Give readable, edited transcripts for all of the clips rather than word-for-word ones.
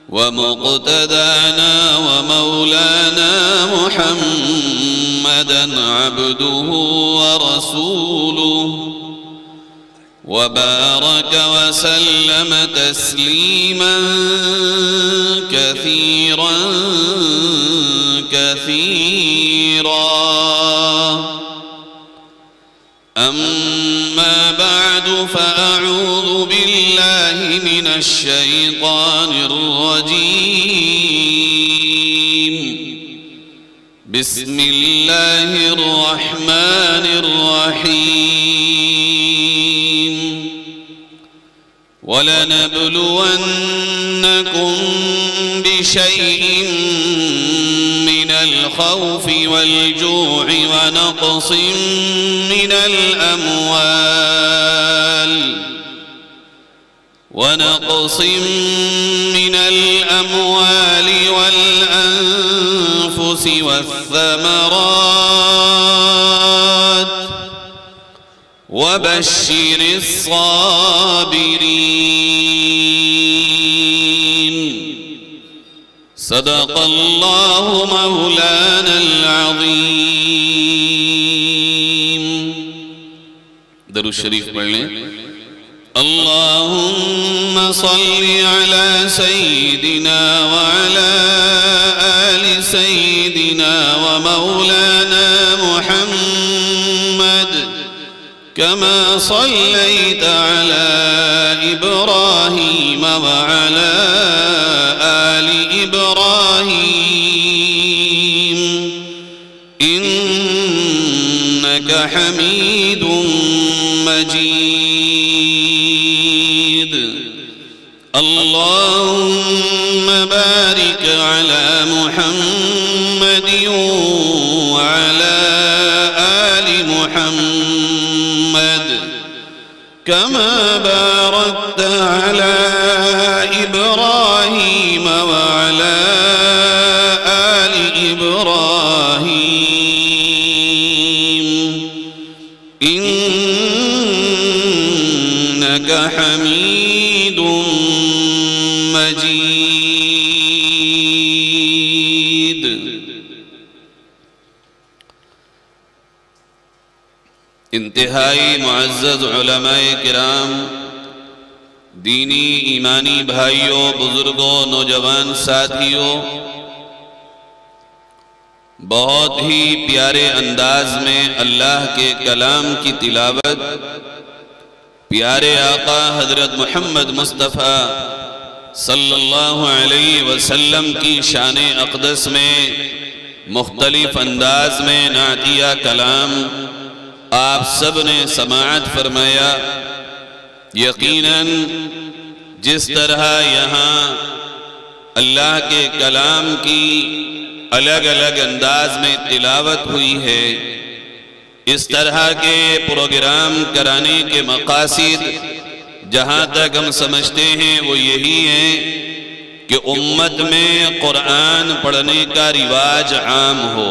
ومقتدانا ومولانا محمدا عبده ورسوله وبارك وسلم تسليما كثيرا كثيرا. أما بعد فأعوذ بالله من الشيطان الرجيم. بسم الله الرحمن الرحيم. ولنبلونكم بشيء من الخوف والجوع ونقص من الأموال والأنفس والثمرات وبشر الصابرين. صدق الله مولانا العظيم. درود شریف پڑھ لیں. اللهم صل على سيدنا وعلى آل سيدنا ومولانا محمد كما صليت على إبراهيم وعلى آل إبراهيم إنك حميد مجيد. اللهم بارك على محمد وعلى آل محمد كما باركت على إبراهيم وعلى آل إبراهيم إنك حميد مجيد. انتہائی معزز علماء کرام، دینی ایمانی بھائیوں، بزرگوں، نوجوان ساتھیوں، بہت ہی پیارے انداز میں اللہ کے کلام کی تلاوت پیارے آقا حضرت محمد مصطفیٰ صلی اللہ علیہ وسلم کی شان اقدس میں مختلف انداز میں نعتیہ کلام آپ سب نے سماعت فرمایا. یقیناً جس طرح یہاں اللہ کے کلام کی الگ الگ انداز میں تلاوت ہوئی ہے، اس طرح کے پروگرام کرانے کے مقاصد جہاں تک ہم سمجھتے ہیں وہ یہی ہیں کہ امت میں قرآن پڑھنے کا رواج عام ہو،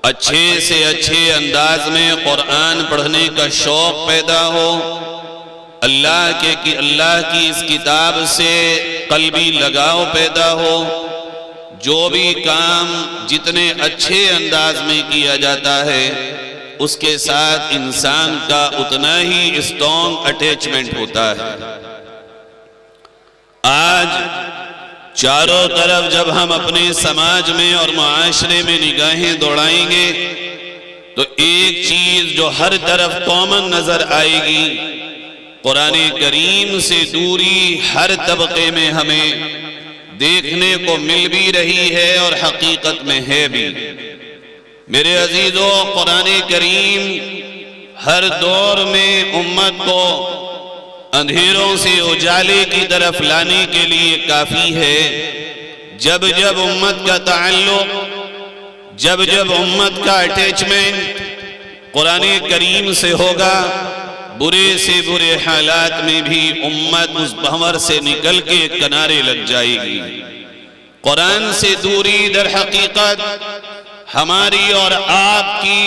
اچھے سے اچھے انداز میں قرآن پڑھنے کا شوق پیدا ہو، اللہ کی اس کتاب سے قلبی لگاؤ پیدا ہو. جو بھی کام جتنے اچھے انداز میں کیا جاتا ہے اس کے ساتھ انسان کا اتنا ہی اسٹرانگ اٹیچمنٹ ہوتا ہے. آج چاروں طرف جب ہم اپنے سماج میں اور معاشرے میں نگاہیں دوڑائیں گے تو ایک چیز جو ہر طرف کامن نظر آئے گی، قرآن کریم سے دوری ہر طبقے میں ہمیں دیکھنے کو مل بھی رہی ہے اور حقیقت میں ہے بھی. میرے عزیزو، قرآن کریم ہر دور میں امت کو اندھیروں سے اجالے کی طرف لانے کے لیے کافی ہے. جب جب امت کا تعلق، جب جب امت کا اٹیچمنٹ قرآن کریم سے ہوگا، برے سے برے حالات میں بھی امت اس بھنور سے نکل کے کنارے لگ جائے گی. قرآن سے دوری در حقیقت ہماری اور آپ کی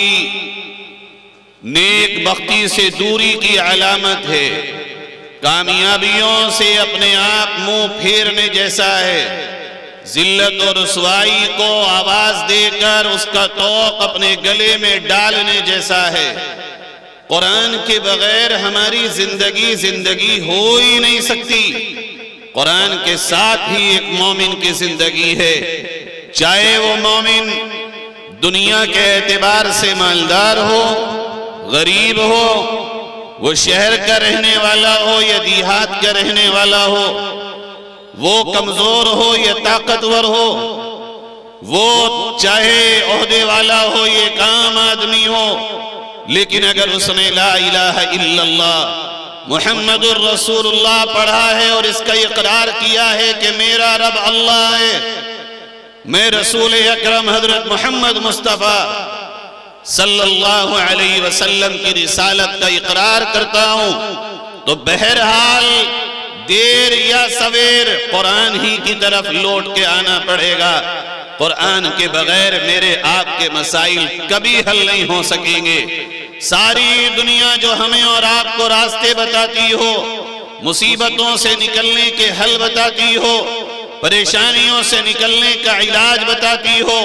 نیک بختی سے دوری کی علامت ہے. کامیابیوں سے اپنے آپ منہ پھیرنے جیسا ہے، ذلت اور رسوائی کو آواز دے کر اس کا طوق اپنے گلے میں ڈالنے جیسا ہے۔ قرآن کے بغیر ہماری زندگی ہو ہی نہیں سکتی۔ قرآن کے ساتھ ہی ایک مومن کی زندگی ہے، چاہے وہ مومن دنیا کے اعتبار سے مالدار ہو، غریب ہو، وہ شہر کا رہنے والا ہو یا دیہات کا رہنے والا ہو، وہ کمزور ہو یا طاقتور ہو، وہ چاہے عہدے والا ہو یا عام آدمی ہو، لیکن اگر اس نے لا الہ الا اللہ محمد الرسول اللہ پڑھا ہے اور اس کا اقرار کیا ہے کہ میرا رب اللہ ہے، میں رسول اکرم حضرت محمد مصطفیٰ صلی اللہ علیہ وسلم کی رسالت کا اقرار کرتا ہوں، تو بہرحال دیر یا سویر قرآن ہی کی طرف لوٹ کے آنا پڑے گا۔ قرآن کے بغیر میرے آپ کے مسائل کبھی حل نہیں ہو سکیں گے۔ ساری دنیا جو ہمیں اور آپ کو راستے بتاتی ہو، مصیبتوں سے نکلنے کے حل بتاتی ہو، پریشانیوں سے نکلنے کا علاج بتاتی ہو،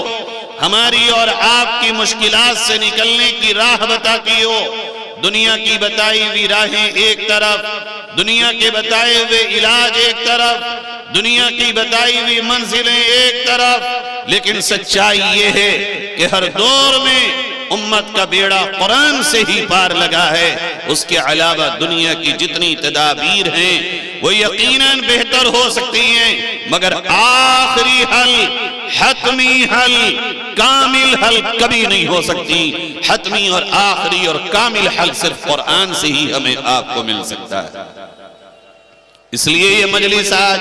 ہماری اور آپ کی مشکلات سے نکلنے کی راہ بتاتی ہو، دنیا کی بتائی ہوئی راہیں ایک طرف، دنیا کے بتائے ہوئے علاج ایک طرف، دنیا کی بتائی ہوئی منزلیں ایک طرف، لیکن سچائی یہ ہے کہ ہر دور میں امت کا بیڑا قرآن سے ہی پار لگا ہے۔ اس کے علاوہ دنیا کی جتنی تدابیر ہیں وہ یقیناً بہتر ہو سکتی ہیں، مگر آخری حل، حتمی حل، کامل حل کبھی نہیں ہو سکتی۔ حتمی اور آخری اور کامل حل صرف قرآن سے ہی ہمیں آپ کو مل سکتا ہے۔ اس لیے یہ مجلس آج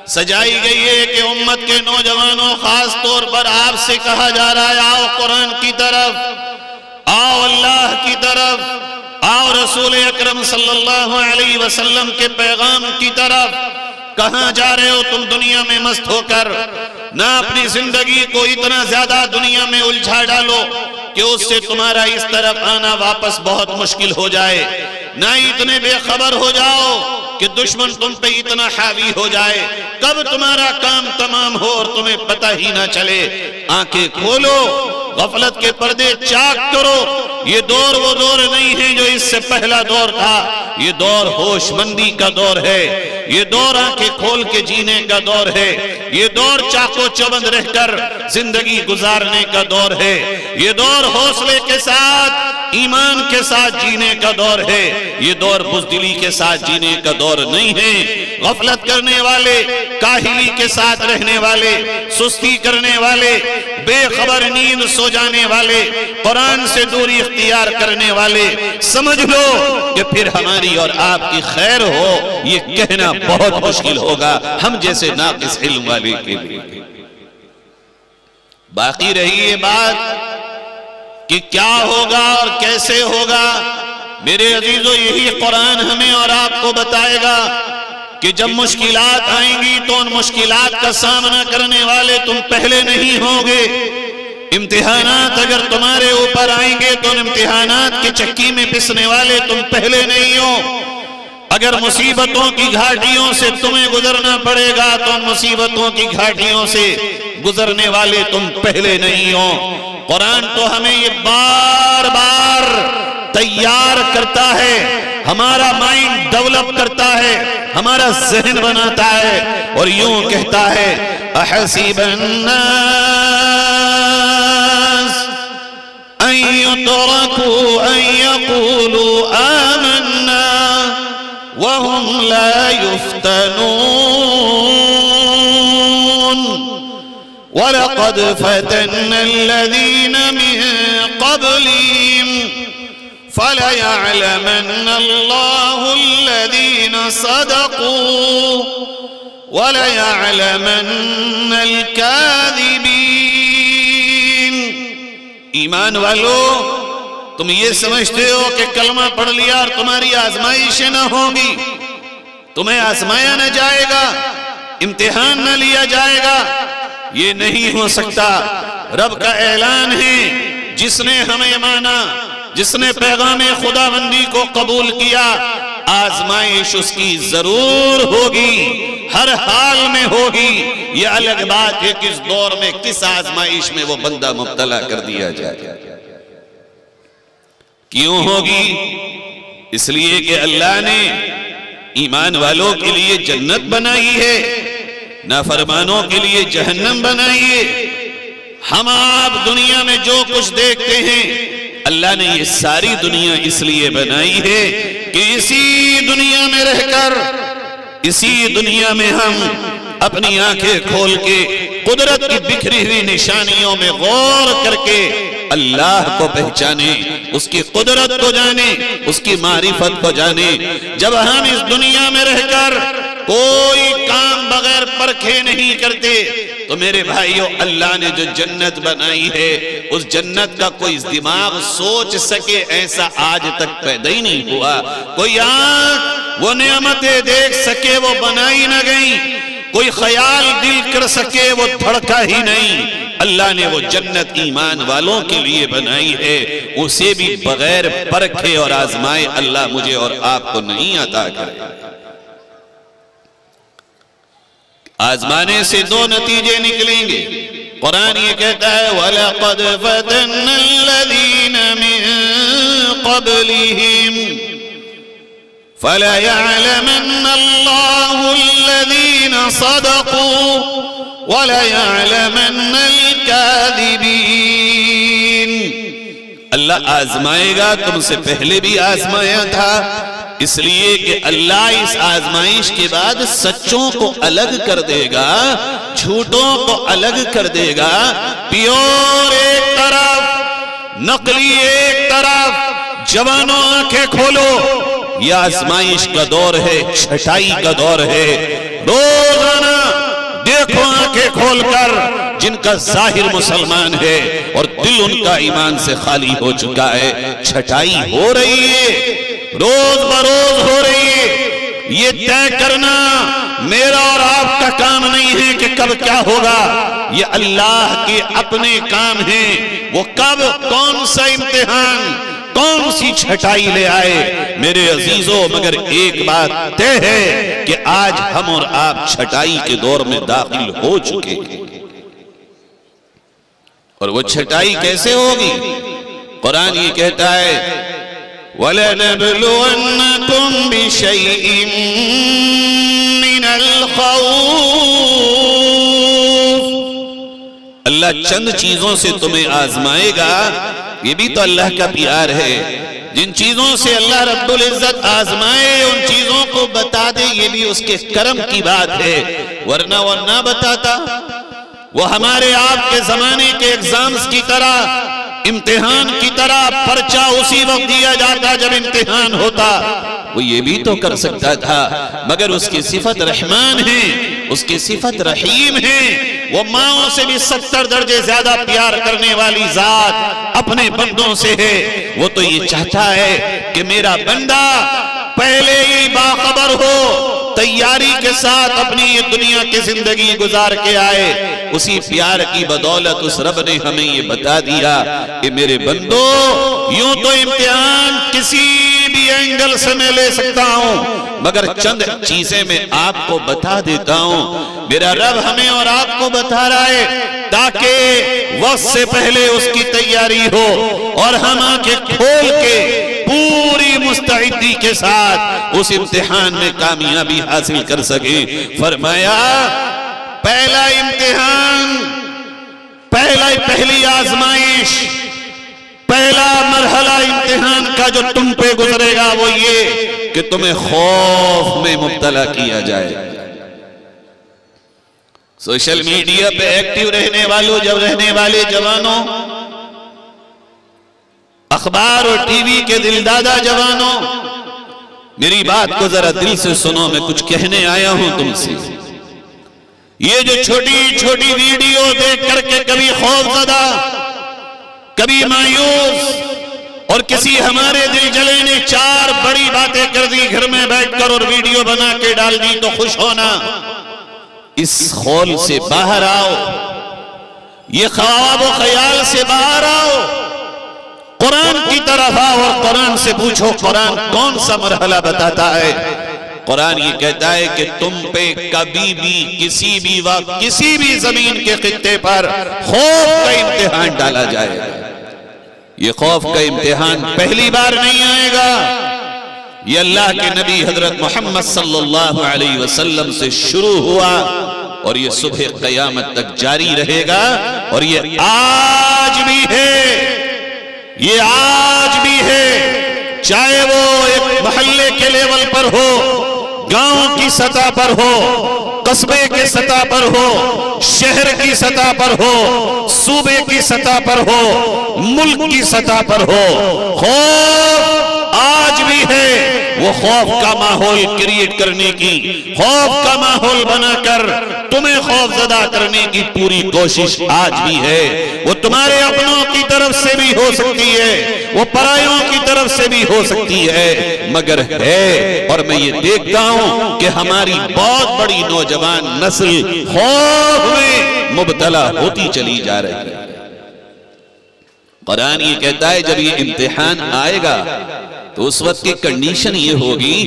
سجائی گئی ہے کہ امت کے نوجوانوں خاص طور پر آپ سے کہا جا رہا ہے، آؤ قرآن کی طرف، آؤ اللہ کی طرف، آؤ رسول اکرم صلی اللہ علیہ وسلم کے پیغام کی طرف۔ کہاں جا رہے ہو تم دنیا میں مست ہو کر؟ نہ اپنی زندگی کو اتنا زیادہ دنیا میں الجھا ڈالو کہ اس سے تمہارا اس طرف آنا واپس بہت مشکل ہو جائے، نہ اتنے بے خبر ہو جاؤ کہ دشمن تم پہ اتنا حاوی ہو جائے، کب تمہارا کام تمام ہو اور تمہیں پتہ ہی نہ چلے۔ آنکھیں کھولو، غفلت کے پردے چاک کرو۔ یہ دور وہ دور نہیں ہے جو اس سے پہلا دور تھا، یہ دور ہوش مندی کا دور ہے، یہ دور آنکھیں کھول کے جینے کا دور ہے، یہ دور چاقو چبند رہ کر زندگی گزارنے کا دور ہے، یہ دور حوصلے کے ساتھ ایمان کے ساتھ جینے کا دور ہے، یہ دور بزدلی کے ساتھ جینے کا دور نہیں ہے۔ غفلت کرنے والے، کاہلی کے ساتھ رہنے والے، سستی کرنے والے، بے خبر نیند سو جانے والے، قرآن سے دوری اختیار کرنے والے، سمجھ لو کہ پھر ہماری اور آپ کی خیر ہو یہ کہنا بہت مشکل ہوگا ہم جیسے ناقص علم والے کے لیے۔ باقی رہی یہ بات کہ کیا ہوگا اور کیسے ہوگا، میرے عزیزو یہی قرآن ہمیں اور آپ کو بتائے گا کہ جب مشکلات آئیں گی تو ان مشکلات کا سامنا کرنے والے تم پہلے نہیں ہوگے۔ امتحانات اگر تمہارے اوپر آئیں گے تو ان امتحانات کی چکی میں پسنے والے تم پہلے نہیں ہو۔ اگر مصیبتوں کی گھاٹیوں سے تمہیں گزرنا پڑے گا تو ان مصیبتوں کی گھاٹیوں سے گزرنے والے تم پہلے نہیں ہو۔ قرآن تو ہمیں یہ بار بار تیار کرتا ہے، ہمارا مائنڈ ڈیولپ کرتا ہے، ہمارا ذہن بناتا ہے اور یوں کہتا ہے احسب الناس ان يتركوا ان يقولوا آمنا وهم لا يفتنون وَلَقَدْ فَتَنَّا الَّذِينَ مِن قَبْلِهِمْ فَلَيَعْلَمَنَّ اللَّهُ الَّذِينَ صَدَقُوا وَلَيَعْلَمَنَّ الْكَاذِبِينَ۔ ایمان والو، تم یہ سمجھتے ہو کہ کلمہ پڑھ لیا اور تمہاری آزمائشیں نہ ہوں گی، تمہیں آزمایا نہ جائے گا، امتحان نہ لیا جائے گا، یہ نہیں ہو سکتا۔ رب کا اعلان ہے، جس نے ہمیں مانا، جس نے پیغام خداوندی کو قبول کیا، آزمائش اس کی ضرور ہوگی، ہر حال میں ہوگی۔ یہ الگ بات ہے کس دور میں کس آزمائش میں وہ بندہ مبتلا کر دیا جائے۔ کیوں ہوگی؟ اس لیے کہ اللہ نے ایمان والوں کے لیے جنت بنائی ہے، نافرمانوں کے لیے جہنم بنائی ہے۔ ہم آپ دنیا میں جو کچھ دیکھتے ہیں، اللہ نے یہ ساری دنیا اس لیے بنائی ہے کہ اسی دنیا میں رہ کر، اسی دنیا میں ہم اپنی آنکھیں کھول کے قدرت کی بکھری ہوئی نشانیوں میں غور کر کے اللہ کو پہچانے، اس کی قدرت کو جانے، اس کی معرفت کو جانے۔ جب ہم اس دنیا میں رہ کر کوئی کام بغیر پرکھے نہیں کرتے تو میرے بھائیو، اللہ نے جو جنت بنائی ہے اس جنت کا کوئی دماغ سوچ سکے ایسا آج تک پیدا ہی نہیں ہوا۔ کوئی آنکھ وہ نعمتیں دیکھ سکے وہ بنائی نہ گئی، کوئی خیال دل کر سکے وہ دھڑکا ہی نہیں۔ اللہ نے وہ جنت ایمان والوں کے لیے بنائی ہے، اسے بھی بغیر پرکھے اور آزمائے اللہ مجھے اور آپ کو نہیں عطا کرے۔ آزمانے سے دو نتیجے نکلیں گے۔ قرآن یہ کہتا ہے وَلَقَدْ فَتَنَّ الَّذِينَ مِن قَبْلِهِمْ فَلَيَعْلَمَنَّ اللَّهُ الَّذِينَ صَدَقُوا وَلَيَعْلَمَنَّ الْكَاذِبِينَ۔ اللہ آزمائے گا، تم سے پہلے بھی آزمایا تھا، اس لیے کہ اللہ اس آزمائش کے بعد سچوں کو الگ کر دے گا، جھوٹوں کو الگ کر دے گا۔ پیور ایک طرف، نقلی ایک طرف۔ جوانوں آنکھیں کھولو، یہ آزمائش کا دور ہے، چھٹائی کا دور ہے۔ روزانہ دیکھو آنکھیں کھول کر جن کا ظاہر مسلمان ہے اور دل ان کا ایمان سے خالی ہو چکا ہے، چھٹائی ہو رہی ہے، روز بروز ہو رہی ہے۔ یہ طے کرنا میرا اور آپ کا کام نہیں ہے کہ کب کیا ہوگا، یہ اللہ کے اپنے کام ہیں۔ وہ کب کون سا امتحان، کون سی چھٹائی لے آئے میرے عزیزوں، مگر ایک بات طے ہے کہ آج ہم اور آپ چھٹائی کے دور میں داخل ہو چکے ہیں۔ اور وہ چھٹائی کیسے ہوگی؟ قرآن یہ کہتا ہے وَلَنَبْلُوَنَّكُمْ بِشَيْءٍ مِّنَ الْخَوْفِ۔ اللہ چند چیزوں سے تمہیں آزمائے گا، یہ بھی تو اللہ کا پیار ہے۔ جن چیزوں سے اللہ رب العزت آزمائے ان چیزوں کو بتا دے، یہ بھی اس کے کرم کی بات ہے، ورنہ وہ نہ بتاتا۔ وہ ہمارے آپ کے زمانے کے ایگزامز کی طرح، امتحان کی طرح پرچہ اسی وقت دیا جاتا جب امتحان ہوتا۔ وہ یہ بھی تو کر سکتا تھا، مگر اس کی صفت رحمان ہے، اس کی صفت رحیم ہے۔ وہ ماؤں سے بھی 70 درجے زیادہ پیار کرنے والی ذات اپنے بندوں سے ہے۔ وہ تو یہ چاہتا ہے کہ میرا بندہ پہلے ہی باخبر ہو، تیاری کے ساتھ اپنی یہ دنیا کی زندگی گزار کے آئے۔ اسی پیار کی بدولت اس رب نے ہمیں یہ بتا دیا کہ میرے بندو، یوں تو امتحان کسی بھی اینگل سے میں لے سکتا ہوں، مگر چند چیزیں میں آپ کو بتا دیتا ہوں۔ میرا رب ہمیں اور آپ کو بتا رہا ہے تاکہ وقت سے پہلے اس کی تیاری ہو اور ہم آنکھیں کھول کے پوری مستعدی کے ساتھ اس امتحان میں کامیابی حاصل کر سکیں۔ فرمایا پہلا امتحان، پہلی آزمائش، پہلا مرحلہ امتحان کا جو تم پہ گزرے گا وہ یہ کہ تمہیں خوف میں مبتلا کیا جائے۔ سوشل میڈیا پہ ایکٹیو رہنے والے جوانوں، اخبار اور ٹی وی کے دل دادا جوانوں، میری بات کو ذرا دل سے سنو، میں کچھ کہنے آیا ہوں تم سے۔ یہ جو چھوٹی چھوٹی ویڈیو دیکھ کر کے کبھی خوف زدہ، کبھی مایوس، اور کسی ہمارے دل جلے نے 4 بڑی باتیں کر دی گھر میں بیٹھ کر اور ویڈیو بنا کے ڈال دی تو خوش ہونا، اس خول سے باہر آؤ، یہ خواب و خیال سے باہر آؤ۔ قرآن کی طرف آؤ اور قرآن سے پوچھو قرآن کون سا مرحلہ بتاتا ہے۔ قرآن یہ کہتا ہے کہ تم پہ کبھی بھی کسی بھی وقت کسی بھی زمین کے خطے پر خوف کا امتحان ڈالا جائے گا۔ یہ خوف کا امتحان پہلی بار نہیں آئے گا، یہ اللہ کے نبی حضرت محمد صلی اللہ علیہ وسلم سے شروع ہوا اور یہ صبح قیامت تک جاری رہے گا، اور یہ آج بھی ہے، یہ آج بھی ہے، چاہے وہ ایک محلے کے لیول پر ہو، گاؤں کی سطح پر ہو، قصبے کی سطح پر ہو، شہر کی سطح پر ہو، صوبے کی سطح پر ہو، ملک کی سطح پر ہو، خوف آج بھی ہے۔ وہ خوف کا ماحول کریٹ کرنے کی، خوف کا ماحول بنا کر تمہیں خوف زدہ کرنے کی پوری کوشش آج بھی ہے۔ وہ تمہارے اپنوں کی طرف سے بھی ہو سکتی ہے، وہ پرائیوں کی طرف سے بھی ہو سکتی ہے، مگر ہے، اور میں یہ دیکھتا ہوں کہ ہماری بہت بڑی نوجوان نسل خوف میں مبتلا ہوتی چلی جا رہی ہے۔ قرآن یہ کہتا ہے جب یہ امتحان آئے گا تو اس وقت کی کنڈیشن یہ ہوگی،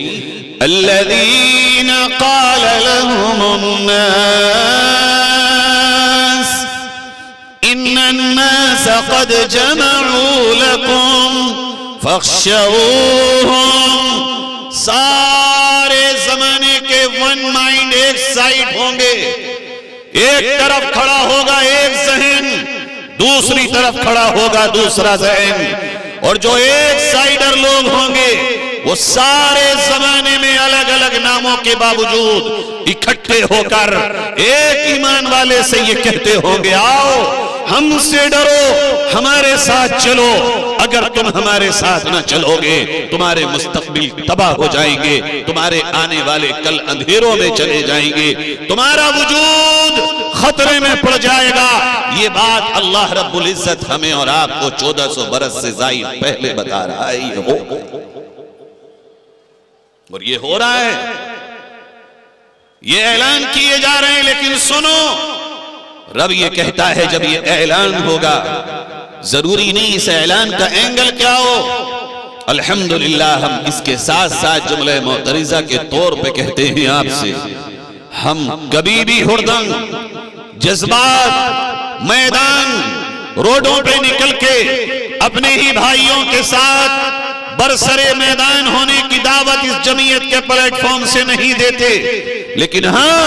الذین قال لهم الناس ان الناس قد جمعوا لكم فاخشوهم۔ سارے زمانے کے ون مائنڈ ایک سائٹ ہوں گے، ایک طرف کھڑا ہوگا ایک ذہن، دوسری طرف کھڑا ہوگا دوسرا ذہن، اور جو ایک سائیڈر لوگ ہوں گے وہ سارے زمانے میں الگ الگ ناموں کے باوجود اکٹھے ہو کر ایک ایمان والے سے یہ کہتے ہوں گے، آؤ ہم سے ڈرو، ہمارے ساتھ چلو، اگر تم ہمارے ساتھ نہ چلو گے تمہارے مستقبل تباہ ہو جائیں گے، تمہارے آنے والے کل اندھیروں میں چلے جائیں گے، تمہارا وجود خطرے میں پڑ جائے گا۔ یہ بات اللہ رب العزت ہمیں اور آپ کو 1400 برس سے زائد پہلے بتا رہا ہے، یہ ہو اور یہ ہو رہا ہے، یہ اعلان کیے جا رہے ہیں، لیکن سنو رب یہ کہتا ہے جب یہ اعلان ہوگا، ضروری نہیں اس اعلان کا اینگل کیا ہو، الحمدللہ ہم اس کے ساتھ ساتھ جملہ معترضہ کے طور پہ کہتے ہیں آپ سے، ہم کبھی بھی ہردنگ جذبات میدان روڈوں پہ نکل کے اپنے ہی بھائیوں کے ساتھ برسرے میدان ہونے کی دعوت اس جمعیت کے پلیٹ فارم سے نہیں دیتے، لیکن ہاں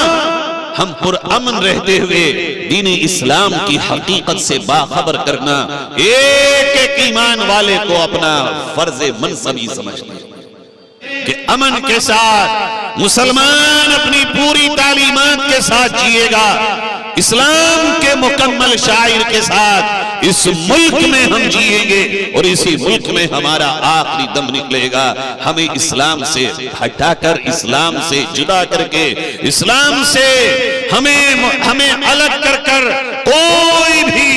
ہم پرامن رہتے ہوئے دین اسلام کی حقیقت سے باخبر کرنا ایک ایک ایمان والے کو اپنا فرض منصبی سمجھتے ہیں کہ امن کے ساتھ مسلمان اپنی پوری تعلیمات کے ساتھ جیے گا، اسلام کے مکمل شاعر کے ساتھ اس ملک میں ہم جیئیں گے اور اسی ملک میں ہمارا آخری دم نکلے گا۔ ہمیں اسلام سے ہٹا کر، اسلام سے جدا کر کے، اسلام سے ہمیں الگ کر کر کوئی بھی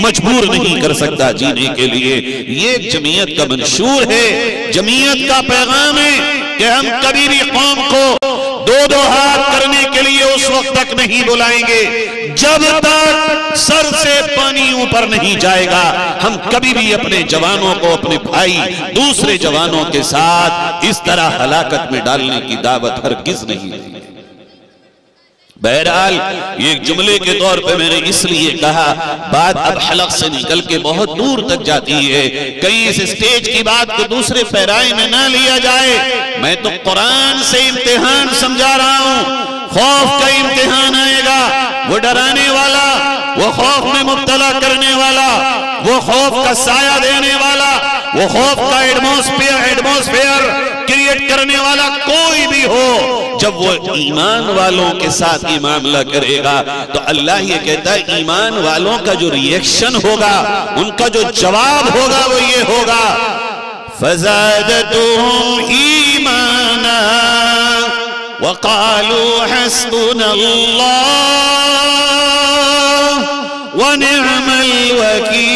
مجبور نہیں کر سکتا جینے کے لیے۔ یہ جمعیت کا منشور ہے، جمعیت کا پیغام ہے کہ ہم کبھی بھی قوم کو دو ہاتھ کرنے کے لیے اس وقت تک نہیں بلائیں گے جب تک سر سے پانی اوپر نہیں جائے گا۔ ہم کبھی بھی اپنے جوانوں کو، اپنے بھائی دوسرے جوانوں کے ساتھ اس طرح ہلاکت میں ڈالنے کی دعوت ہرگز نہیں دی۔ بہرحال یہ جملے کے طور پہ میں نے اس لیے کہا، بات اب حلق سے نکل کے بہت دور تک جاتی ہے، کہیں اس اسٹیج کی بات کو دوسرے پیرائے میں نہ لیا جائے۔ میں تو قرآن سے امتحان سمجھا رہا ہوں، خوف کا امتحان آئے گا، وہ ڈرانے والا، وہ خوف میں مبتلا کرنے والا، وہ خوف کا سایہ دینے والا، وہ خوف کا ایٹماسفیئر کریٹ کرنے والا کوئی بھی ہو، جب وہ ایمان والوں کے ساتھ ہی معاملہ کرے گا تو اللہ یہ کہتا ہے ایمان والوں کا جو ریئیکشن ہوگا، ان کا جو جواب ہوگا وہ یہ ہوگا، فَزَادَتُهُمْ إِيمَانًا وَقَالُوا حَسْبُنَا اللَّهُ وَنِعْمَ الْوَكِيلُ۔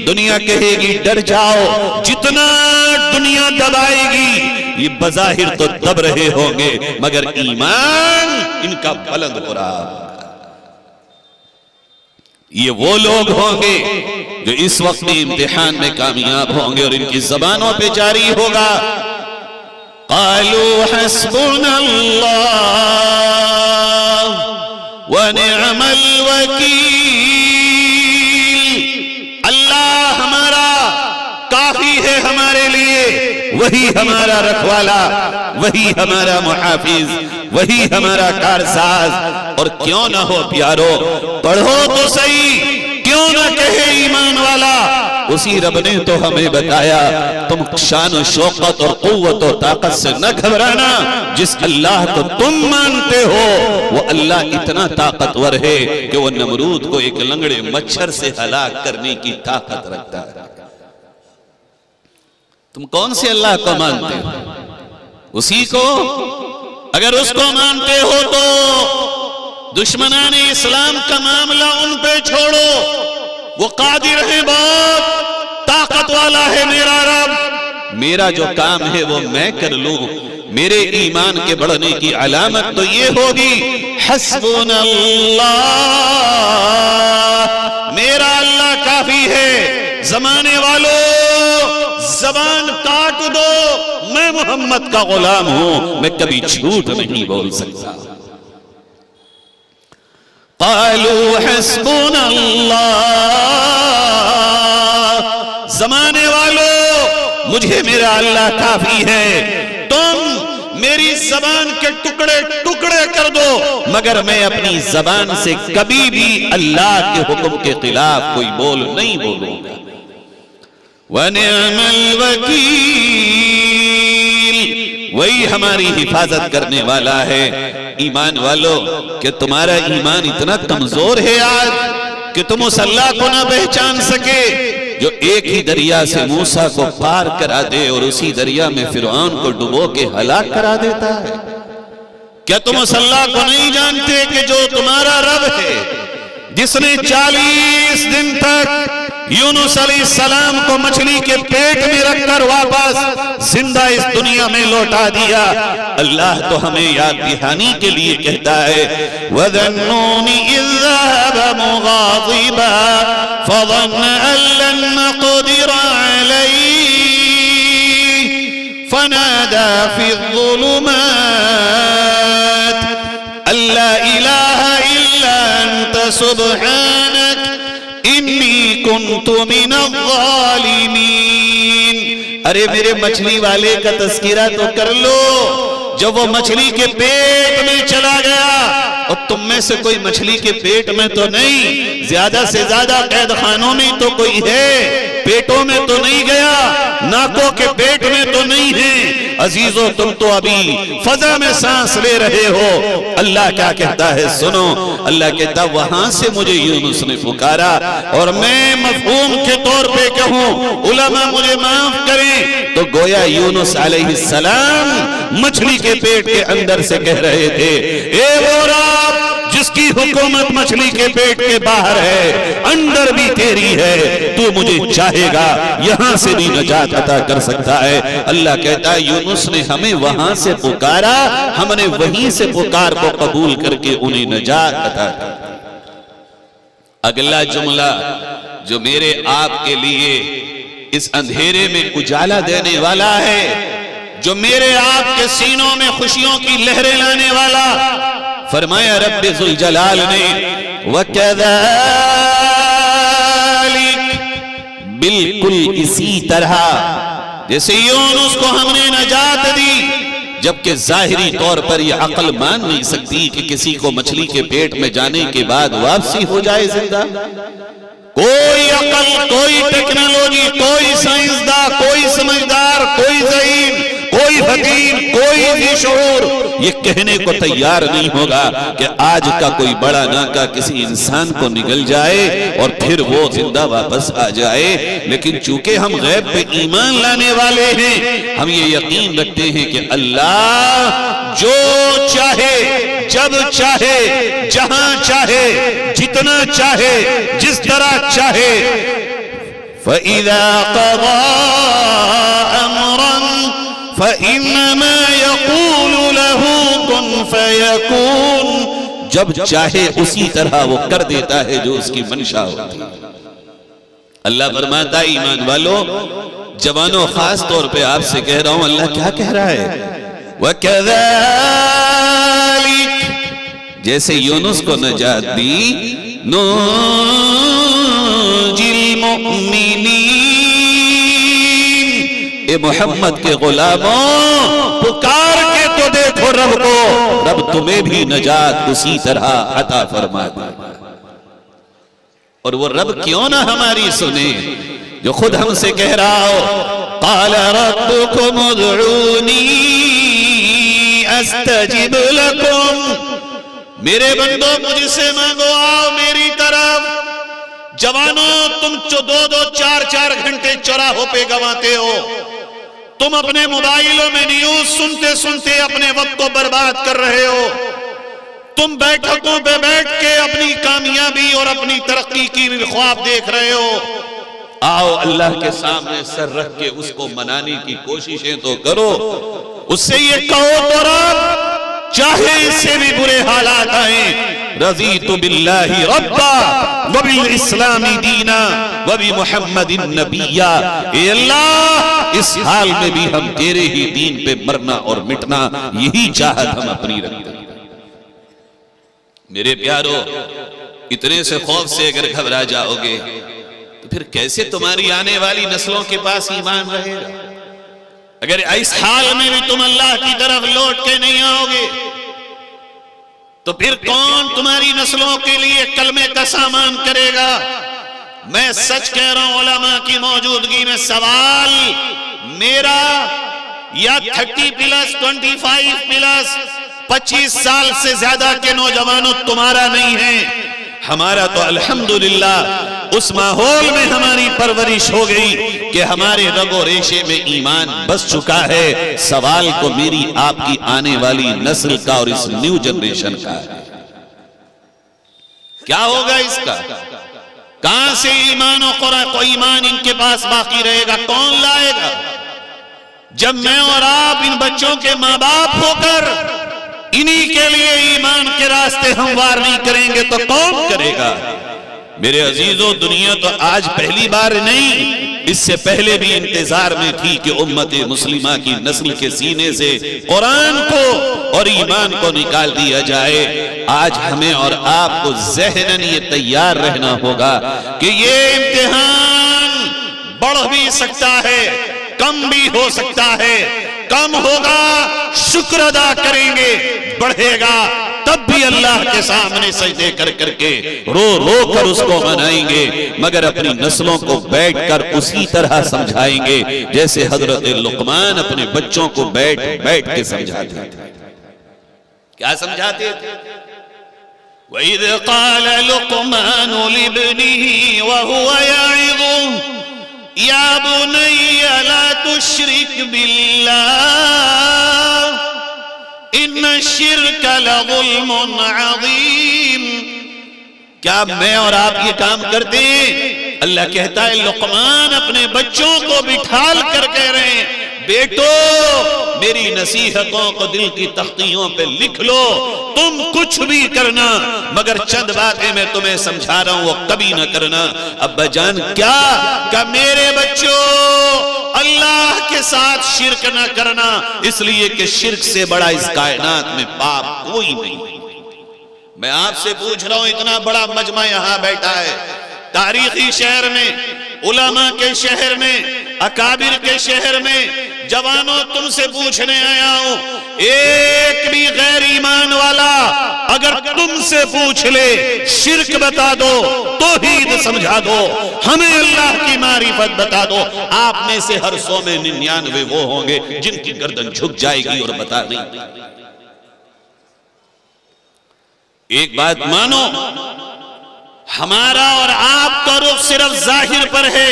دنیا کہے گی ڈر جاؤ، جتنا دنیا دبائے گی یہ بظاہر تو دب رہے ہوں گے مگر ایمان ان کا بلند ہو رہا۔ یہ وہ لوگ ہوں گے جو اس وقت امتحان میں کامیاب ہوں گے اور ان کی زبانوں پہ جاری ہوگا قالوا حسبنا اللہ ونعم الوکیل، اللہ ہمارا کافی ہے ہمارے لیے، وہی ہمارا رکھوالا، وہی ہمارا محافظ، وہی ہمارا کارساز۔ اور کیوں نہ ہو پیارو، پڑھو تو صحیح، کیوں نہ کہے ایمان والا، اسی رب نے تو ہمیں بتایا تم شان و شوقت اور قوت و طاقت سے نہ گھبرانا، جس اللہ کو تم مانتے ہو وہ اللہ اتنا طاقتور ہے کہ وہ نمرود کو ایک لنگڑے مچھر سے ہلاک کرنے کی طاقت رکھتا ہے۔ تم کون سے اللہ کو مانتے ہو؟ اسی کو؟ اگر اس کو مانتے ہو تو دشمنان اسلام کا معاملہ ان پہ چھوڑو، وہ قادر ہے، بہت طاقت والا ہے میرا رب، میرا جو کام ہے وہ میں کر لوں۔ میرے ایمان کے بڑھنے کی علامت تو یہ ہوگی حسبنا اللہ، میرا اللہ کافی ہے۔ زمانے والوں زبان کاٹ دو، میں محمد کا غلام ہوں، میں کبھی جھوٹ نہیں بول سکتا۔ قالوا حسبنا اللہ، زمانے والوں مجھے میرا اللہ کافی ہے، تم میری زبان کے ٹکڑے ٹکڑے کر دو، مگر میں اپنی زبان سے کبھی بھی اللہ کے حکم کے خلاف کوئی بول نہیں بولوں گا۔ وَنِعْمَ الْوَكِيلِ، وہی ہماری حفاظت کرنے والا ہے۔ ایمان والو، کہ تمہارا ایمان اتنا کمزور ہے آج کہ تم اس اللہ کو نہ پہچان سکے جو ایک ہی دریا سے موسیٰ کو پار کرا دے اور اسی دریا میں فرعون کو ڈبو کے ہلاک کرا دیتا ہے؟ کیا تم اس اللہ کو نہیں جانتے کہ جو تمہارا رب ہے، جس نے 40 دن تک یونس علیہ السلام کو مچھلی کے پیٹ میں رکھ کر واپس زندہ اس دنیا میں لوٹا دیا؟ اللہ تو ہمیں یاد دہانی کے لیے کہتا ہے وَذَنُّونِ إِذْ ذَهَبَ مُغَاضِبًا فَظَنَّ أَن لَّن نَّقْدِرَ عَلَيْهِ فَنَادَى فِي الظُّلُمَاتِ أَن لَّا إِلَٰهَ إِلَّا أَنتَ سُبْحَانَكَ إِنِّي كُنتُ مِنَ الظَّالِمِينَ۔ ارے میرے مچھلی والے کا تذکرہ تو کر لو، جب وہ مچھلی کے پیٹ میں چلا گیا، اور تم میں سے کوئی مچھلی کے پیٹ میں تو نہیں، زیادہ سے زیادہ قید خانوں میں تو کوئی ہے، پیٹوں میں تو نہیں گیا، ناکوں کے پیٹ میں تو نہیں ہے۔ عزیزو تم تو ابھی فضا میں سانس لے رہے ہو۔ اللہ کیا کہتا ہے سنو، اللہ کہتا وہاں سے مجھے یونس نے پکارا، اور میں مفہوم کے طور پہ کہوں، علماء مجھے معاف کریں، تو گویا یونس علیہ السلام مچھلی کے پیٹ کے اندر سے کہہ رہے تھے اے وہ رب جس کی حکومت مچھلی کے پیٹ کے باہر ہے، اندر بھی تیری ہے، تو مجھے چاہے گا یہاں سے بھی نجات عطا کر سکتا ہے۔ اللہ کہتا ہے یونس نے ہمیں وہاں سے پکارا، ہم نے وہیں سے پکار کو قبول کر کے انہیں نجات عطا کر۔ اگلا جملہ جو میرے آپ کے لیے اس اندھیرے میں اجالا دینے والا ہے، جو میرے آپ کے سینوں میں خوشیوں کی لہریں لانے والا، فرمایا رب ذوالجلال نے وَكَذَلِكَ، بالکل اسی طرح جیسے یونس کو ہم نے نجات دی، جبکہ ظاہری طور پر یہ عقل مان نہیں سکتی کہ کسی کو مچھلی کے پیٹ میں جانے کے بعد واپسی ہو جائے زندہ۔ کوئی عقل، کوئی ٹیکنالوجی، کوئی سائنسداں، کوئی سمجھدار، کوئی ذہین، کوئی حکیم، کوئی بھی شعور یہ کہنے کو تیار نہیں ہوگا کہ آج کا کوئی بڑا ناکا کسی انسان کو نگل جائے اور پھر وہ زندہ واپس آ جائے۔ لیکن چونکہ ہم غیب پہ ایمان لانے والے ہیں، ہم یہ یقین رکھتے ہیں کہ اللہ جو چاہے، جب چاہے، جہاں چاہے، جتنا چاہے، جس طرح چاہے، فَإِذَا قَضَى أَمْرًا فَإِنَّمَا يَقُولُ لَهُ كُن فَيَكُونُ، جب چاہے اسی طرح وہ کر دیتا ہے جو اس کی منشا ہوتی ہے۔ اللہ فرماتا ہے ایمان والو، جوانوں خاص طور پہ آپ سے کہہ رہا ہوں، اللہ کیا کہہ رہا ہے؟ وَكَذَلِكَ، جیسے یونس کو نجات دی، نُنْجِي الْمُؤْمِنِينَ، اے محمد کے غلاموں پکار کے تو دیکھو رب کو، رب تمہیں بھی نجات اسی طرح عطا فرما دے۔ اور وہ رب کیوں نہ ہماری سنے جو خود ہم سے کہہ رہا ہو، قَالَ رَبُّكُمُ ادْعُونِي أَسْتَجِبْ لَكُمْ، میرے بندو مجھ سے مانگو، آؤ میری طرف۔ جوانوں تم 2-2 4-4 گھنٹے چوراہوں پہ گواتے ہو، تم اپنے موبائلوں میں نیوز سنتے سنتے اپنے وقت کو برباد کر رہے ہو، تم بیٹھکوں پہ بیٹھ کے اپنی کامیابی اور اپنی ترقی کی خواب دیکھ رہے ہو۔ آؤ اللہ کے سامنے سر رکھ کے اس کو منانے کی کوششیں تو کرو، اس سے یہ کہو تو رب چاہے اس سے بھی برے حالات آئیں، رضیت باللہ ربا وبالاسلام دینا وبمحمد نبیا، اے اللہ اس حال میں بھی ہم تیرے ہی دین پہ مرنا اور مٹنا، یہی چاہت ہم اپنی رکھتے ہیں۔ میرے پیارو، اتنے سے خوف سے اگر گھبرا جاؤ گے تو پھر کیسے تمہاری آنے والی نسلوں کے پاس ایمان رہے گا؟ اگر اس حال میں بھی تم اللہ کی طرف لوٹ کے نہیں آؤ گے تو پھر کون تمہاری نسلوں کے لیے کلمے کا سامان کرے گا؟ میں سچ کہہ رہا ہوں، علماء کی موجودگی میں سوال میرا یا 30 پلس 25 پلس 25 سال سے زیادہ کے نوجوانوں تمہارا نہیں ہے، ہمارا تو الحمدللہ اس ماحول میں ہماری پرورش ہو گئی کہ ہمارے رگ و ریشے میں ایمان بس چکا ہے۔ سوال کو میری آپ کی آنے والی نسل کا اور اس نیو جنریشن کا ہے، کیا ہوگا اس کا؟ کہاں سے ایمان و قرآن کو ایمان ان کے پاس باقی رہے گا؟ کون لائے گا؟ جب میں اور آپ ان بچوں کے ماں باپ ہو کر انہی کے لیے ایمان کے راستے ہموار نہیں کریں گے تو کون کرے گا؟ میرے عزیزو، دنیا تو آج پہلی بار نہیں، اس سے پہلے بھی انتظار میں تھی کہ امت مسلمہ کی نسل کے سینے سے قرآن کو اور ایمان کو نکال دیا جائے۔ آج ہمیں اور آپ کو ذہناً یہ تیار رہنا ہوگا کہ یہ امتحان بڑھ بھی سکتا ہے، کم بھی ہو سکتا ہے، کم ہوگا شکر ادا کریں گے، بڑھے گا تب بھی اللہ کے سامنے سجدے کر کر کے رو رو کر اس کو منائیں گے، مگر اپنی نسلوں کو بیٹھ کر اسی طرح سمجھائیں گے جیسے حضرت لقمان اپنے بچوں کو بیٹھ بیٹھ کے سمجھاتے تھے۔ کیا سمجھاتے تھے؟ وَإِذْ قَالَ لُقْمَانُ لِابْنِهِ وَهُوَ يَعِظُهُ يَا بُنَيَّ لَا تُشْرِكْ بِاللَّهِ إِنَّ الشِّرْكَ لَظُلْمٌ عَظِيمٌ۔ کیا میں اور آپ یہ کام کرتے ہیں؟ اللہ کہتا ہے لقمان اپنے بچوں کو بٹھال کر کہہ رہے ہیں، بیٹو میری نصیحتوں کو دل کی تختیوں پہ لکھ لو، تم کچھ بھی کرنا مگر چند باتیں میں تمہیں سمجھا رہا ہوں وہ کبھی نہ کرنا۔ ابا جان کیا کہ میرے بچوں اللہ کے ساتھ شرک نہ کرنا، اس لیے کہ شرک سے بڑا اس کائنات میں پاپ کوئی نہیں۔ میں آپ سے پوچھ رہا ہوں، اتنا بڑا مجمع یہاں بیٹھا ہے، تاریخی شہر میں، علماء کے شہر میں، اکابر کے شہر میں، جوانوں تم سے پوچھنے آیا ہوں، ایک بھی غیر ایمان والا اگر تم سے پوچھ لے شرک بتا دو، توحید سمجھا دو، ہمیں اللہ کی معرفت بتا دو، آپ میں سے ہر 100 میں 99 وہ ہوں گے جن کی گردن جھک جائے گی اور بتا دیں۔ ایک بات مانو، ہمارا اور آپ کا رخ صرف ظاہر پر ہے۔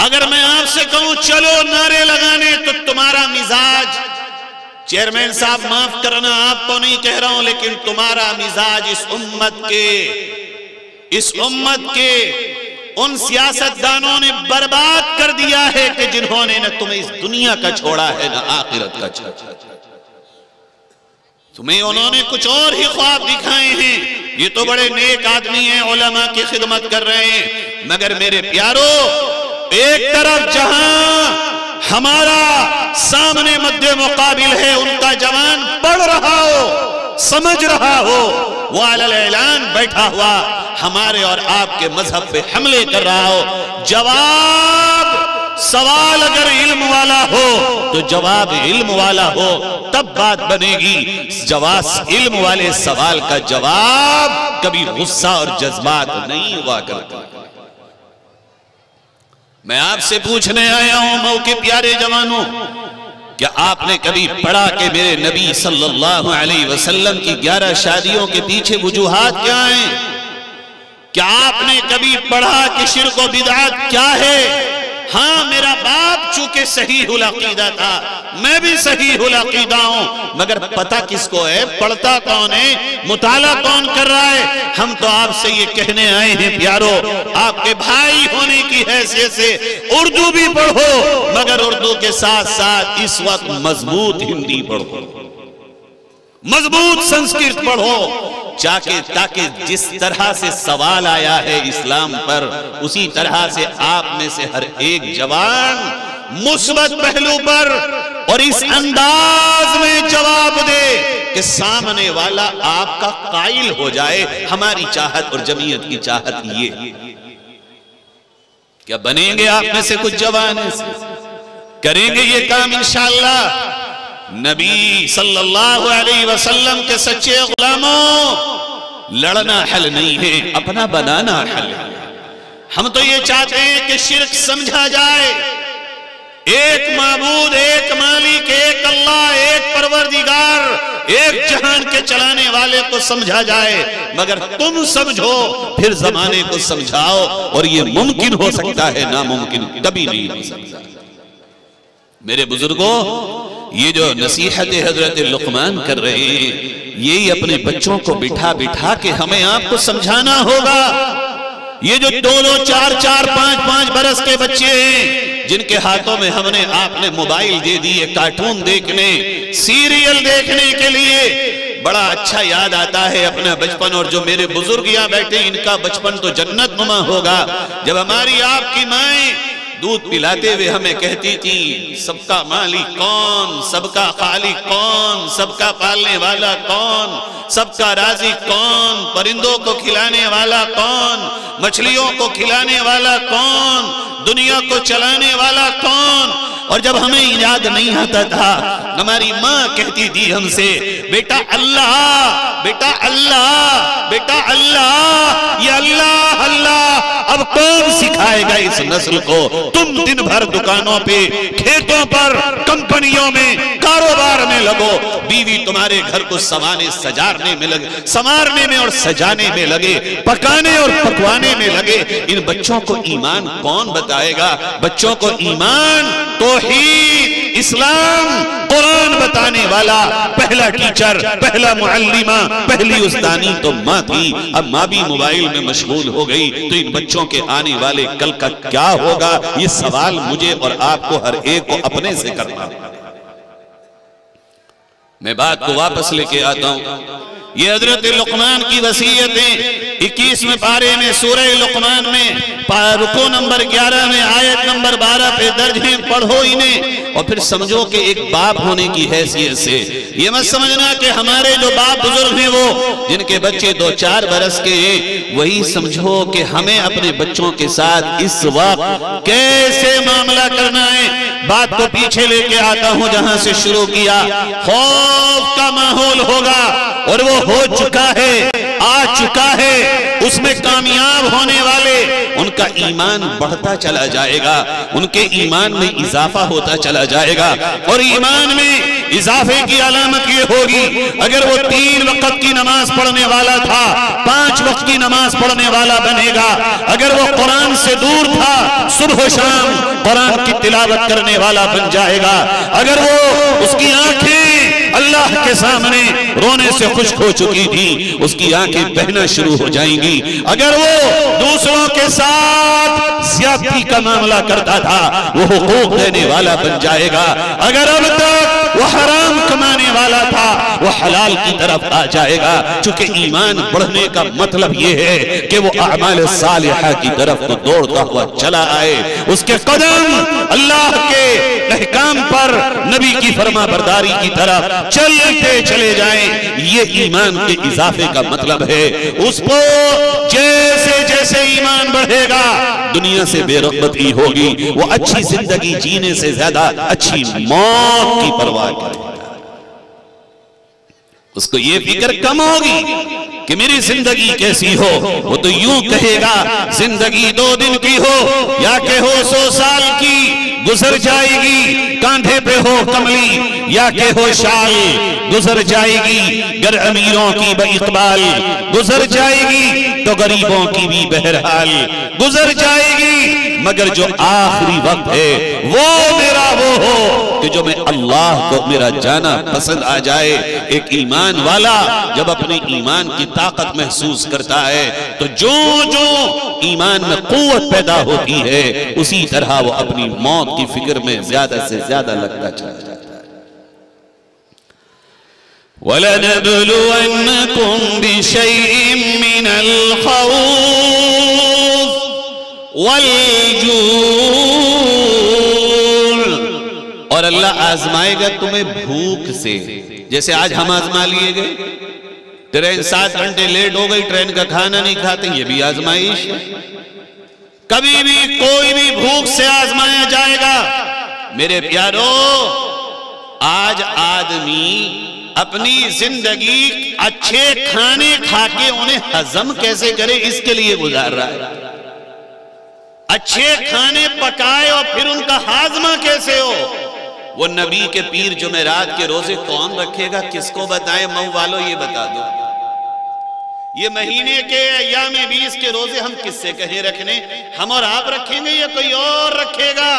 اگر میں آپ سے کہوں چلو نعرے لگانے تو تمہارا مزاج، چیئرمین صاحب معاف کرنا آپ کو نہیں کہہ رہا ہوں، لیکن تمہارا مزاج اس امت کے ان سیاستدانوں نے برباد کر دیا ہے کہ جنہوں نے نہ تمہیں اس دنیا کا چھوڑا ہے نہ آخرت کا چھوڑا۔ تمہیں انہوں نے کچھ اور ہی خواب دکھائے ہیں، یہ تو بڑے نیک آدمی ہیں، علماء کی خدمت کر رہے ہیں، مگر میرے پیارو ایک طرف جہاں ہمارا سامنے مد مقابل ہے ان کا جوان پڑھ رہا ہو، سمجھ رہا ہو، وہ علی الاعلان بیٹھا ہوا ہمارے اور آپ کے مذہب پہ حملے کر رہا ہو، جواب سوال اگر علم والا ہو تو جواب علم والا ہو تب بات بنے گی، جواب علم والے سوال کا جواب کبھی غصہ اور جذبات نہیں ہوا کرتا۔ میں آپ سے پوچھنے آیا ہوں موقع پیارے جوانوں، کیا آپ نے کبھی پڑھا کہ میرے نبی صلی اللہ علیہ وسلم کی 11 شادیوں کے پیچھے وجوہات کیا ہیں؟ کیا آپ نے کبھی پڑھا کہ شرک و بدعات کیا ہے؟ ہاں میرا باپ چونکہ صحیح العقیدہ تھا، میں بھی صحیح العقیدہ ہوں، مگر پتہ کس کو ہے، پڑھتا کون ہے، مطالعہ کون کر رہا ہے؟ ہم تو آپ سے یہ کہنے آئے ہیں پیارو، آپ کے بھائی ہونے کی حیثیت سے اردو بھی پڑھو، مگر اردو کے ساتھ ساتھ اس وقت مضبوط ہندی پڑھو، مضبوط سنسکرت پڑھو، تاکہ جس طرح سے سوال آیا ہے اسلام پر اسی طرح سے آپ میں سے ہر ایک جوان مثبت پہلو پر اور اس انداز میں جواب دے کہ سامنے والا آپ کا قائل ہو جائے۔ ہماری چاہت اور جمعیت کی چاہت یہ، کیا بنیں گے آپ میں سے کچھ جوان ایسے؟ کریں گے یہ کام انشاءاللہ؟ نبی صلی اللہ علیہ وسلم کے سچے غلاموں، لڑنا حل نہیں ہے، اپنا بنانا حل ہے۔ ہم تو یہ چاہتے ہیں کہ شرک سمجھا جائے، ایک معبود، ایک مالک، ایک اللہ، ایک پروردگار، ایک جہان کے چلانے والے کو سمجھا جائے، مگر تم سمجھو پھر زمانے کو سمجھاؤ، اور یہ ممکن ہو سکتا ہے، ناممکن کبھی نہیں ہو سکتا۔ میرے بزرگوں، یہ جو نصیحت حضرت لقمان کر رہے ہیں، یہی اپنے بچوں کو بٹھا بٹھا کے ہمیں آپ کو سمجھانا ہوگا۔ یہ جو 2-2, 4-4, 5-5 برس کے بچے ہیں جن کے ہاتھوں میں ہم نے آپ نے موبائل دے دیے کارٹون دیکھنے، سیریل دیکھنے کے لیے، بڑا اچھا یاد آتا ہے اپنا بچپن، اور جو میرے بزرگ یہاں بیٹھے ان کا بچپن تو جنت نما ہوگا، جب ہماری آپ کی مائیں دودھ پلاتے ہوئے ہمیں کہتی تھی سب کا مالک کون، سب کا خالق کون، سب کا پالنے والا کون، سب کا رازق کون، پرندوں کو کھلانے والا کون، مچھلیوں کو کھلانے والا کون، دنیا کو چلانے والا کون۔ اور جب ہمیں یاد نہیں آتا تھا ہماری ماں کہتی تھی ہم سے بیٹا اللہ، بیٹا اللہ، بیٹا اللہ، یہ اللہ اللہ۔ اب کون سکھائے گا اس نسل کو؟ تم دن بھر دکانوں پہ، کھیتوں پر، کمپنیوں میں، کاروبار میں لگو، بیوی تمہارے گھر کو سجارنے میں لگے، سنوارنے میں اور سجانے میں لگے، پکانے اور پکوانے میں لگے۔ ان بچوں کو ایمان کون بتائے گا؟ بچوں کو ایمان، توحید، اسلام، قرآن بتانے والا پہلا ٹیچر، پہلا معلمہ، پہلی استانی تو ماں تھی۔ اب ماں بھی موبائل میں مشغول ہو گئی تو ان بچوں کے آنے والے کل کا کیا ہوگا؟ یہ سوال مجھے اور آپ کو ہر ایک کو اپنے سے کرنا۔ میں بات کو واپس لے کے آتا ہوں، یہ حضرت لقمان کی وصیتیں 21ویں پارے میں سورہ لقمان میں رکوع نمبر 11 میں آیت نمبر 12 پہ درج ہیں، پڑھو انہیں اور پھر سمجھو کہ ایک باپ ہونے کی حیثیت سے یہ مت سمجھنا کہ ہمارے جو باپ بزرگ ہیں وہ جن کے بچے 2-4 برس کے ہیں، وہی سمجھو کہ ہمیں اپنے بچوں کے ساتھ اس وقت کیسے معاملہ کرنا ہے۔ بات کو پیچھے لے کے آتا ہوں جہاں سے شروع کیا۔ خوف کا ماحول ہوگا اور وہ ہو چکا ہے، آ چکا ہے۔ اس میں کامیاب ہونے والے ان کا ایمان بڑھتا چلا جائے گا، ان کے ایمان میں اضافہ ہوتا چلا جائے گا، اور ایمان میں اضافے کی علامت یہ ہوگی اگر وہ 3 وقت کی نماز پڑھنے والا تھا 5 وقت کی نماز پڑھنے والا بنے گا، اگر وہ قرآن سے دور تھا صبح و شام قرآن کی تلاوت کرنے والا بن جائے گا، اگر وہ اس کی آنکھیں اللہ کے سامنے رونے سے خشک ہو چکی تھی اس کی آنکھیں بہنا شروع ہو جائیں گی، اگر وہ دوسروں کے ساتھ زیادتی کا معاملہ کرتا تھا وہ حقوق دینے والا بن جائے گا، اگر اب تک وہ حرام کمانے والا تھا وہ حلال کی طرف آ جائے گا، چونکہ ایمان بڑھنے کا مطلب یہ ہے کہ وہ اعمال صالحہ کی طرف دوڑتا ہوا چلا آئے، اس کے قدم اللہ کے احکام پر نبی کی فرما برداری کی طرف چلتے چلے جائیں۔ یہ ایمان کے اضافے کا مطلب ہے۔ اس کو جیسے جیسے ایمان بڑھے گا دنیا سے بے رغبتی ہوگی، وہ اچھی زندگی جینے سے زیادہ اچھی موت کی پرواہ کرے گا۔ اس کو یہ فکر کم ہوگی کہ میری زندگی کیسی ہو، وہ تو یوں کہے گا زندگی 2 دن کی ہو یا کہ ہو 100 سال کی، گزر جائے گی، کاندھے پہ ہو کملی یا کہ ہو شال، گزر جائے گی، گر امیروں کی باقبال، گزر جائے گی تو غریبوں کی بھی بہرحال گزر جائے گی، مگر جو آخری وقت ہے وہ میرا وہ ہو کہ جو میں اللہ کو میرا جانا پسند آ جائے۔ ایک ایمان والا جب اپنے ایمان کی طاقت محسوس کرتا ہے تو جو ایمان میں قوت پیدا ہوتی ہے اسی طرح وہ اپنی موت کی فکر میں زیادہ سے زیادہ لگتا چلا جاتا ہے۔ وَلَنَبْلُوَنَّكُمْ بِشَيْءٍ مِّنَ الْخَوْفِ وَالْجُوعِ، اور اللہ آزمائے گا تمہیں بھوک سے، جیسے آج ہم آزما لیے گئے، ٹرین 7 گھنٹے لیٹ ہو گئی، ٹرین کا کھانا نہیں کھاتے، یہ بھی آزمائش ہے۔ کبھی بھی کوئی بھی بھوک سے آزمایا جائے گا۔ میرے پیارو، آج آدمی اپنی زندگی اچھے کھانے کھا کے انہیں ہضم کیسے کرے اس کے لیے گزار رہا ہے۔ اچھے کھانے پکائے اور پھر ان کا ہاضمہ کیسے ہو؟ وہ نبی کے پیر جمعرات کے روزے کون رکھے گا؟ کس کو بتائے؟ مئو والو یہ بتا دو۔ یہ مہینے کے ایام 20 کے روزے ہم کس سے کہیں رکھنے؟ ہم اور آپ رکھیں گے یا کوئی اور رکھے گا؟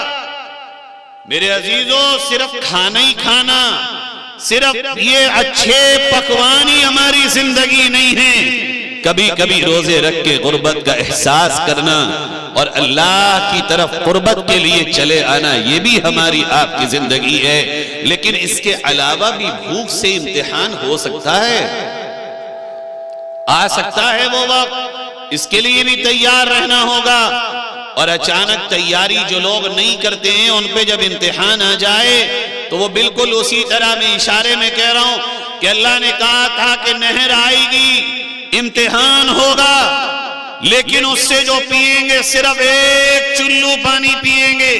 میرے عزیزو، صرف کھانا ہی کھانا، صرف یہ اچھے پکوان ہی ہماری زندگی نہیں ہے۔ کبھی کبھی روزے رکھ کے غربت کا احساس کرنا اور اللہ کی طرف قربت کے لیے چلے آنا، یہ بھی ہماری آپ کی زندگی ہے۔ لیکن اس کے علاوہ بھی بھوک سے امتحان ہو سکتا ہے، آ سکتا ہے وہ وقت، اس کے لیے بھی تیار رہنا ہوگا۔ اور اچانک تیاری جو لوگ نہیں کرتے ہیں ان پہ جب امتحان آ جائے تو وہ بالکل اسی طرح میں اشارے میں کہہ رہا ہوں کہ اللہ نے کہا تھا کہ نہر آئے گی، امتحان ہوگا، لیکن اس سے جو پیئیں گے صرف 1 چلو پانی پیئیں گے،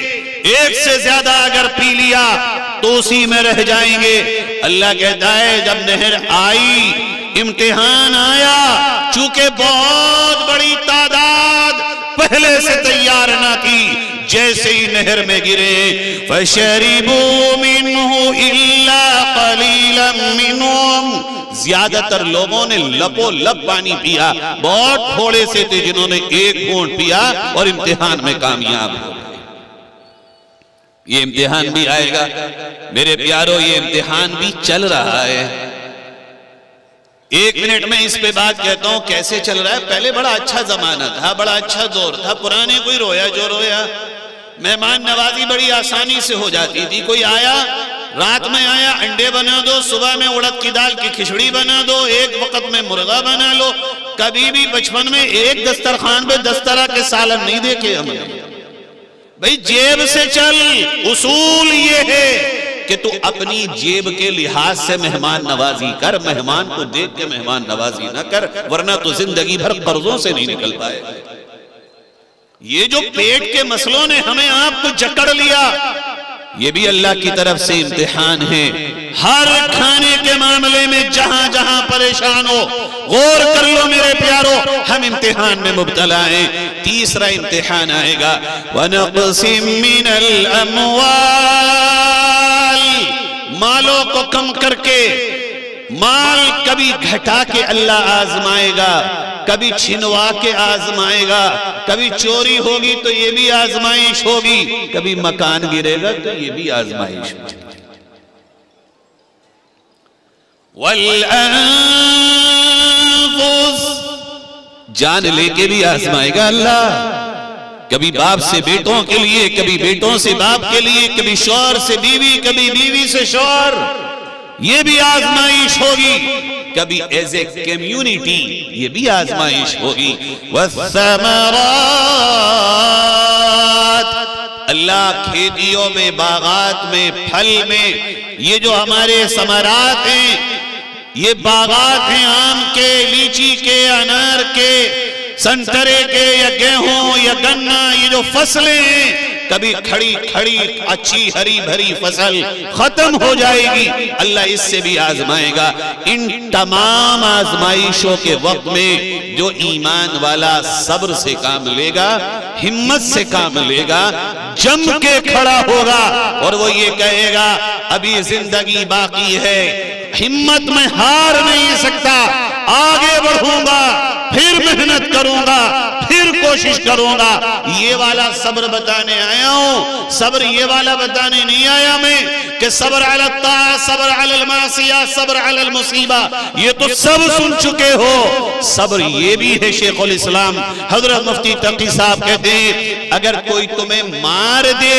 1 سے زیادہ اگر پی لیا تو اسی میں رہ جائیں گے۔ اللہ کہتا ہے جب نہر آئی، امتحان آیا، چونکہ بہت بڑی تعداد پہلے سے تیار نہ کی، جیسے ہی نہر میں گرے فَشَرِبُوا مِنْهُ إِلَّا قَلِيلًا مِّنْهُمْ، زیادہ تر لوگوں نے لپو لپ پانی پیا، بہت تھوڑے سے تھے جنہوں نے 1 گھونٹ پیا اور امتحان میں کامیاب ہو گئے۔ یہ امتحان بھی آئے گا میرے پیارو، یہ امتحان بھی چل رہا ہے۔ 1 منٹ میں اس پہ بات کہتا ہوں کیسے چل رہا ہے۔ پہلے بڑا اچھا زمانہ تھا، بڑا اچھا دور تھا، پرانے کوئی رویا جو رویا، مہمان نوازی بڑی آسانی سے ہو جاتی تھی۔ کوئی آیا، رات میں آیا، انڈے بنا دو، صبح میں اڑد کی دال کی کھچڑی بنا دو، 1 وقت میں مرغا بنا لو۔ کبھی بھی بچپن میں ایک دسترخوان پہ 10 طرح کے سالن نہیں دیکھے ہم نے۔ بھئی جیب سے چل، اصول یہ ہے کہ تو اپنی جیب کے لحاظ سے مہمان نوازی کر، مہمان کو دیکھ کے مہمان نوازی نہ کر، ورنہ تو زندگی بھر قرضوں سے نہیں نکل پائے۔ یہ جو پیٹ کے مسئلوں نے ہمیں آپ کو جکڑ لیا، یہ بھی اللہ کی طرف سے امتحان ہے۔ ہر کھانے کے معاملے میں جہاں جہاں پریشان ہو، غور کر لو میرے پیارو، ہم امتحان میں مبتلا ہیں۔ تیسرا امتحان آئے گا وَنَقْسٍ مِّنَ الْأَمْوَالِ، مالوں کو کم کر کے، مال کبھی گھٹا کے اللہ آزمائے گا، کبھی چھنوا کے آزمائے گا، کبھی چوری ہوگی تو یہ بھی آزمائش ہوگی، کبھی مکان گرے گا تو یہ بھی آزمائش ہوگی۔ وَالْأَنفُسِ، جان لے کے بھی آزمائے گا اللہ، کبھی باپ سے بیٹوں کے لیے، کبھی بیٹوں سے باپ کے لیے، کبھی شوہر سے بیوی، کبھی بیوی سے شوہر۔ یہ بھی آزمائش ہوگی، کبھی ایز اے کمیونٹی یہ بھی آزمائش ہوگی۔ وَالثَّمَرَاتِ، اللہ کھیتیوں میں، باغات میں، پھل میں، یہ جو ہمارے ثمرات ہیں، یہ باغات ہیں آم کے، لیچی کے، انار کے، سنترے کے، یا گیہوں یا گنا، یہ جو فصلیں ہیں، کبھی کھڑی کھڑی اچھی ہری بھری فصل ختم ہو جائے گی، اللہ اس سے بھی آزمائے گا۔ ان تمام آزمائشوں کے وقت میں جو ایمان والا صبر سے کام لے گا، ہمت سے کام لے گا، جم کے کھڑا ہوگا، اور وہ یہ کہے گا ابھی زندگی باقی ہے، ہمت میں ہار نہیں سکتا، آگے بڑھوں گا، پھر محنت کروں گا، پھر کوشش کروں گا۔ یہ والا صبر بتانے آیا ہوں، صبر یہ والا بتانے نہیں آیا میں کہ صبر علی الطاعہ، صبر علی المعصیہ، صبر علی المصیبہ، یہ تو سب سن چکے ہو۔ صبر یہ بھی ہے، شیخ الاسلام حضرت مفتی تقی صاحب کہتے ہیں اگر کوئی تمہیں مار دے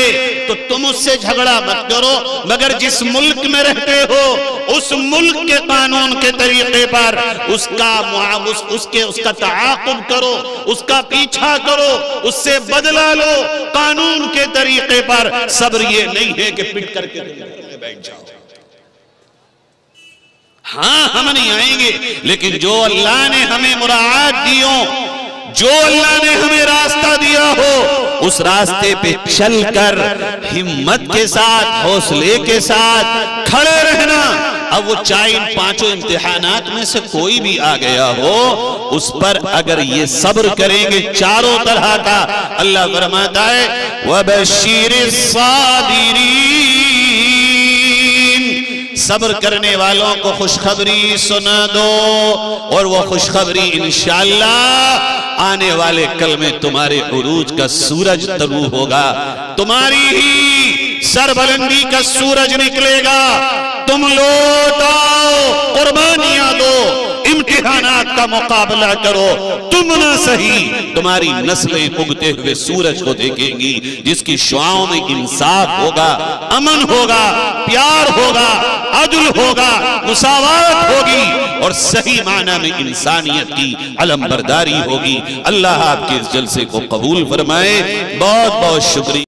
تو تم اس سے جھگڑا مت کرو، مگر جس ملک میں رہتے ہو اس ملک کے قانون کے طریقے پر اس کا تعاقب کرو، اس کا پیچھا کرو، اس سے بدلہ لو قانون کے طریقے پر۔ صبر یہ نہیں ہے کہ پٹ کر کے بیٹھ جاؤ۔ ہاں ہم نہیں آئیں گے، لیکن جو اللہ نے ہمیں مراعات دی ہو، جو اللہ نے ہمیں راستہ دیا ہو، اس راستے پہ چل کر ہمت کے ساتھ، حوصلے کے ساتھ کھڑے رہنا۔ اب وہ چاہے ان پانچوں امتحانات میں سے کوئی بھی آ گیا ہو، اس پر اگر یہ صبر کریں گے چاروں طرح کا، اللہ فرماتا ہے وَبَشِّرِ الصَّابِرِينَ، صبر کرنے والوں کو خوشخبری سنا دو، اور وہ خوشخبری انشاءاللہ آنے والے کل میں تمہارے عروج کا سورج طلوع ہوگا، تمہاری ہی سربلندی کا سورج نکلے گا، تم لوٹ آؤ، قربانیاں دو، امتحانات کا مقابلہ کرو، تم نہ صحیح تمہاری نسلیں اگتے ہوئے سورج کو دیکھیں گی جس کی شعاؤں میں انصاف ہوگا، امن ہوگا، پیار ہوگا، عدل ہوگا، مساوات ہوگی، اور صحیح معنی میں انسانیت کی علم برداری ہوگی۔ اللہ آپ کے اس جلسے کو قبول فرمائے۔ بہت بہت شکریہ۔